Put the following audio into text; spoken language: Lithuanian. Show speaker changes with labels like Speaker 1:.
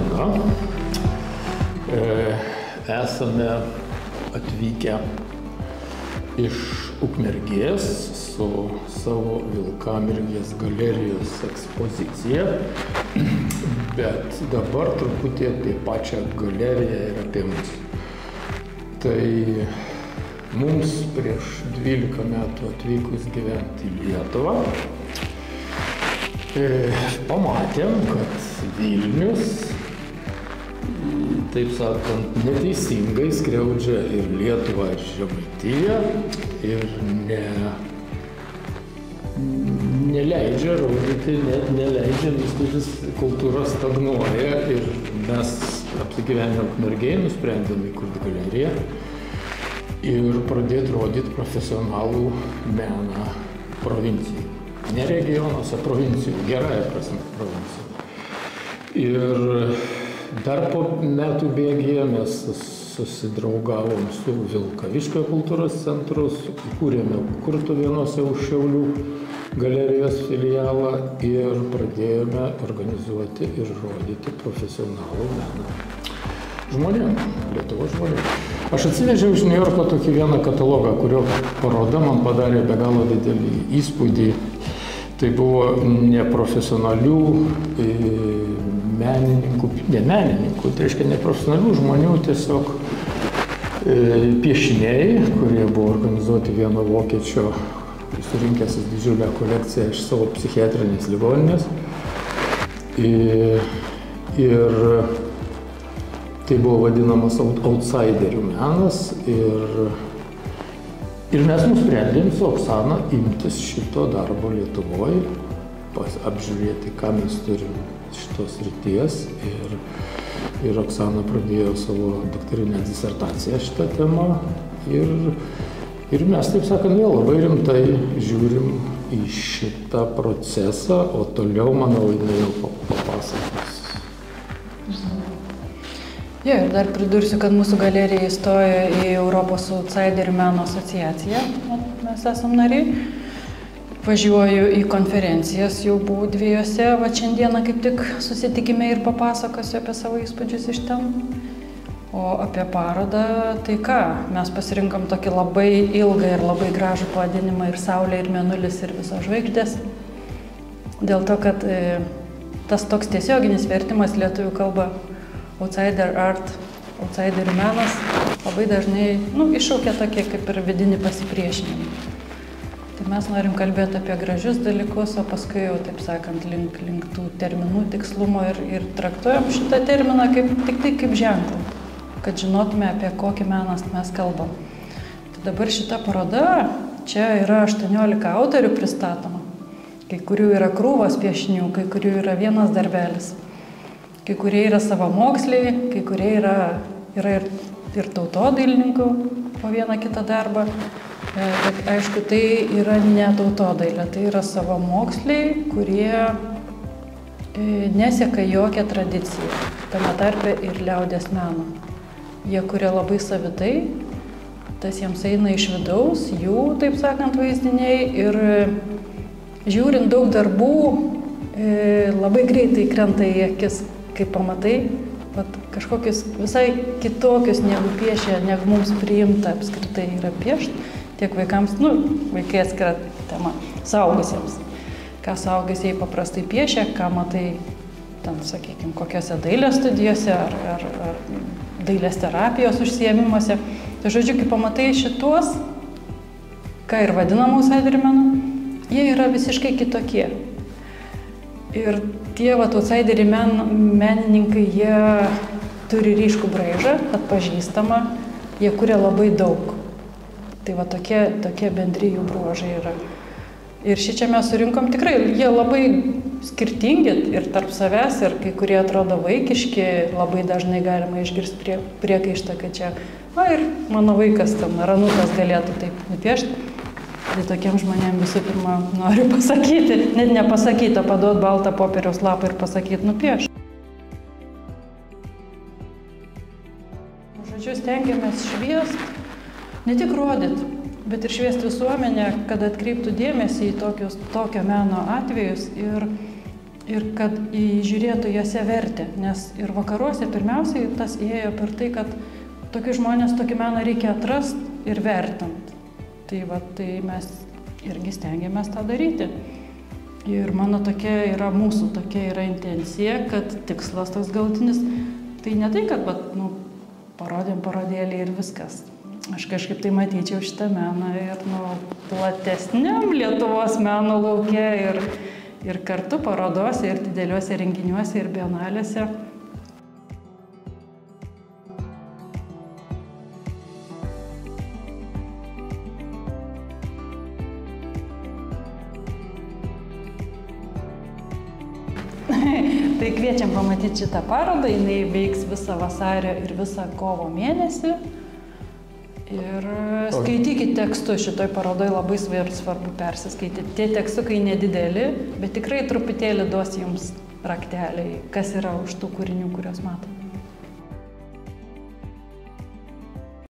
Speaker 1: diena. Esame atvykę iš Ukmergės su savo Vilkamergės galerijos ekspozicija, bet dabar truputį apie pačią galeriją ir apie mus. Tai mums prieš 12 metų atvykus gyventi į Lietuvą, pamatėm, kad Vilnius, taip sakant, neteisingai skriaudžia ir Lietuvą, ir Žemaitiją, ir neleidžia rodyti, neleidžia vystytis, kultūra stagnuoja ir mes apsigyvenę Ukmergėje nusprendėme įkurti galeriją ir pradėti rodyti profesionalų meną provincijų. Ne regionuose, provincijų, gerąja prasme provincijų. Ir dar po metų bėgyje mes susidraugavom su Vilkaviškio kultūros centru, įkūrėme Kurtuvėnuose už Šiaulių galerijos filialą ir pradėjome organizuoti ir rodyti profesionalų meną žmonėm, Lietuvos žmonėm. Aš atsivežiau iš Niujorko tokį vieną katalogą, kurio paroda man padarė be galo didelį įspūdį. Tai buvo neprofesionalių menininkų, tai reiškia neprofesionalių žmonių tiesiog piešiniai, kurie buvo organizuoti vieno vokiečio, surinkęs didžiulę kolekciją iš savo psichiatrinės ligoninės. Ir tai buvo vadinamas outsiderių menas ir mes nusprendėm su Oksana imtis šito darbo Lietuvoje, apžiūrėti, ką mes turim šitos srities ir Oksana pradėjo savo daktarinę disertaciją šitą temą ir mes, taip sakant, vėl labai rimtai žiūrim į šitą procesą, o toliau, manau, jinai jau papasakos.
Speaker 2: Ir dar pridursiu, kad mūsų galerija įstojo į Europos outsiderių meno asociaciją, mes esam nariai. Važiuoju į konferencijas, jau buvau 2, va šiandieną kaip tik susitikime ir papasakosiu apie savo įspūdžius iš ten. O apie parodą, tai ką, mes pasirinkom tokį labai ilgą ir labai gražų pavadinimą ir Saulė, ir Mėnulis, ir visos žvaigždės. Dėl to, kad tas toks tiesioginis vertimas lietuvių kalba outsider art, outsiderių menas, labai dažnai iššaukia tokie kaip ir vidinį pasipriešinimą. Tai mes norim kalbėti apie gražius dalykus, o paskui jau, taip sakant, link tų terminų tikslumo ir traktuojam šitą terminą tik tai kaip ženklą, kad žinotume, apie kokį meną mes kalbam. Tai dabar šita paroda, čia yra 18 autorių pristatoma, kai kurių yra krūvos piešinių, kai kurių yra vienas darbelis. Kai kurie yra savamoksliai, kai kurie yra ir tautodailininkų po vieną kitą darbą. Bet aišku, tai yra ne tautodailė, tai yra savamoksliai, kurie neseka jokią tradiciją, tame tarpe ir liaudies meno. Jie kuria labai savitai, tas jiems eina iš vidaus, jų, taip sakant, vaizdiniai ir žiūrint daug darbų, labai greitai krenta į akis. Kaip pamatai, kažkokius visai kitokius negu piešia, negu mums priimta apskritai yra piešti, tiek vaikams, vaikai atskira tema, suaugusiems. Ką suaugusiai paprastai piešia, ką matai, ten, sakykime, kokiose dailės studijose ar dailės terapijos užsiėmimuose. Tai žodžiu, kai pamatai šituos, ką ir vadinam outsiderių menu, jie yra visiškai kitokie. Ir tie outsiderių menininkai, jie turi ryškų braižą, atpažįstamą, jie kuria labai daug. Tai tokie bendri jų bruožai yra. Ir šičia mes surinkom tikrai, jie labai skirtingi ir tarp savęs, ir kai kurie atrodo vaikiški, labai dažnai galima išgirsti priekaištą, kad čia, ir mano vaikas ten, Ranukas galėtų taip nupiešti. Tai tokiem žmonėm visų pirma noriu pasakyti, net nepasakyti, o paduoti baltą popieriaus lapą ir pasakyti, nupieš. Žodžiu, stengiamės šviesti, ne tik rodyti, bet ir šviesti visuomenę, kad atkreiptų dėmesį į tokio meno atvejus ir ir kad įžiūrėtų jose vertę, nes ir vakaruose pirmiausiai tas ėjo per tai, kad tokius žmonės, tokį meną reikia atrasti ir vertinti. Tai mes irgi stengiamės tą daryti. Ir mano mūsų tokia yra intencija, kad tikslas toks galutinis, tai ne tai, kad parodėm parodėlį ir viskas. Aš kažkaip tai matyčiau šitą meną ir platesniam Lietuvos meno lauke ir kartu parodose, ir dideliuose renginiuose, ir bienalėse. Tai kviečiam pamatyti šitą parodą, jinai veiks visą vasario ir visą kovo mėnesį. Ir skaitykit tekstus, šitoj parodoj labai svarbu persiskaityti. Tie tekstukai nedideli, bet tikrai truputėlį duos jums raktelį, kas yra už tų kūrinių, kuriuos matot.